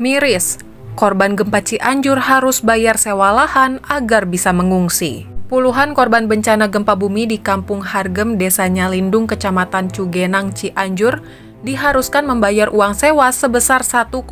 Miris, korban gempa Cianjur harus bayar sewa lahan agar bisa mengungsi. Puluhan korban bencana gempa bumi di Kampung Hargem, Desa Nyalindung, Kecamatan Cugenang, Cianjur, diharuskan membayar uang sewa sebesar 1,5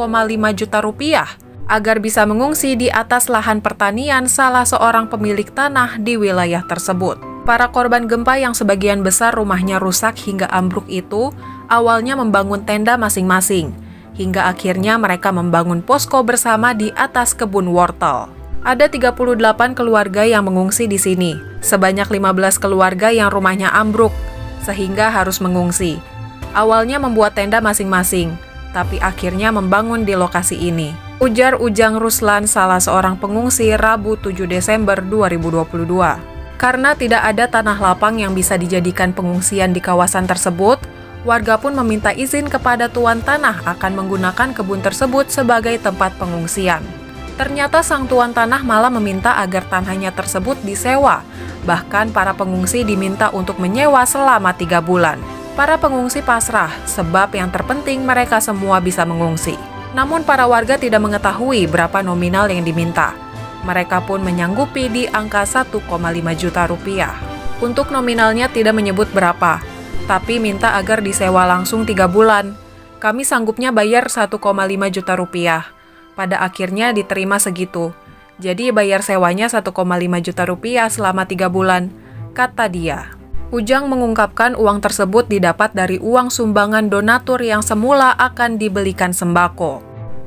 juta rupiah agar bisa mengungsi di atas lahan pertanian salah seorang pemilik tanah di wilayah tersebut. Para korban gempa yang sebagian besar rumahnya rusak hingga ambruk itu awalnya membangun tenda masing-masing, hingga akhirnya mereka membangun posko bersama di atas kebun wortel. Ada 38 keluarga yang mengungsi di sini, sebanyak 15 keluarga yang rumahnya ambruk, sehingga harus mengungsi. Awalnya membuat tenda masing-masing, tapi akhirnya membangun di lokasi ini. Ujar Ujang Ruslan, salah seorang pengungsi, Rabu 7 Desember 2022. Karena tidak ada tanah lapang yang bisa dijadikan pengungsian di kawasan tersebut, warga pun meminta izin kepada tuan tanah akan menggunakan kebun tersebut sebagai tempat pengungsian. Ternyata sang tuan tanah malah meminta agar tanahnya tersebut disewa. Bahkan para pengungsi diminta untuk menyewa selama 3 bulan. Para pengungsi pasrah, sebab yang terpenting mereka semua bisa mengungsi. Namun para warga tidak mengetahui berapa nominal yang diminta. Mereka pun menyanggupi di angka 1,5 juta rupiah. Untuk nominalnya tidak menyebut berapa, tapi minta agar disewa langsung 3 bulan. Kami sanggupnya bayar 1,5 juta rupiah. Pada akhirnya diterima segitu. Jadi bayar sewanya 1,5 juta rupiah selama 3 bulan, kata dia. Ujang mengungkapkan uang tersebut didapat dari uang sumbangan donatur yang semula akan dibelikan sembako.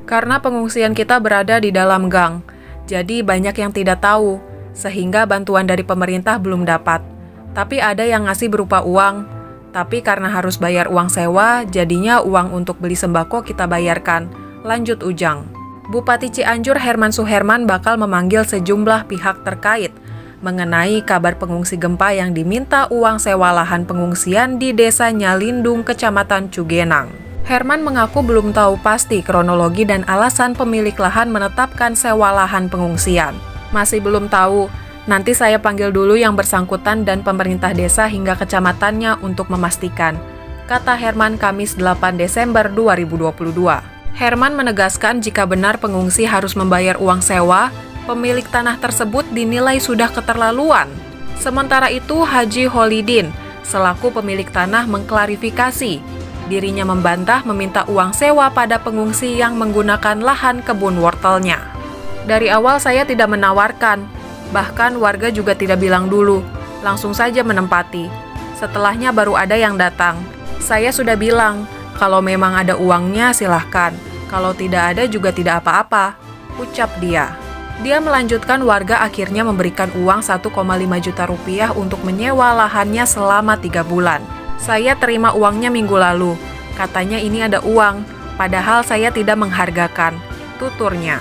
Karena pengungsian kita berada di dalam gang, jadi banyak yang tidak tahu, sehingga bantuan dari pemerintah belum dapat. Tapi ada yang ngasih berupa uang, tapi karena harus bayar uang sewa, jadinya uang untuk beli sembako kita bayarkan, lanjut Ujang. Bupati Cianjur Herman Suherman bakal memanggil sejumlah pihak terkait mengenai kabar pengungsi gempa yang diminta uang sewa lahan pengungsian di Desa Nyalindung, Kecamatan Cugenang. Herman mengaku belum tahu pasti kronologi dan alasan pemilik lahan menetapkan sewa lahan pengungsian. Masih belum tahu, nanti saya panggil dulu yang bersangkutan dan pemerintah desa hingga kecamatannya untuk memastikan, kata Herman Kamis 8 Desember 2022. Herman menegaskan jika benar pengungsi harus membayar uang sewa, pemilik tanah tersebut dinilai sudah keterlaluan. Sementara itu, Haji Holidin, selaku pemilik tanah mengklarifikasi, dirinya membantah meminta uang sewa pada pengungsi yang menggunakan lahan kebun wortelnya. Dari awal saya tidak menawarkan, bahkan warga juga tidak bilang dulu, langsung saja menempati. Setelahnya baru ada yang datang. Saya sudah bilang, kalau memang ada uangnya silahkan, kalau tidak ada juga tidak apa-apa, ucap dia. Dia melanjutkan warga akhirnya memberikan uang 1,5 juta rupiah untuk menyewa lahannya selama 3 bulan. Saya terima uangnya minggu lalu, katanya ini ada uang, padahal saya tidak menghargakan, tuturnya.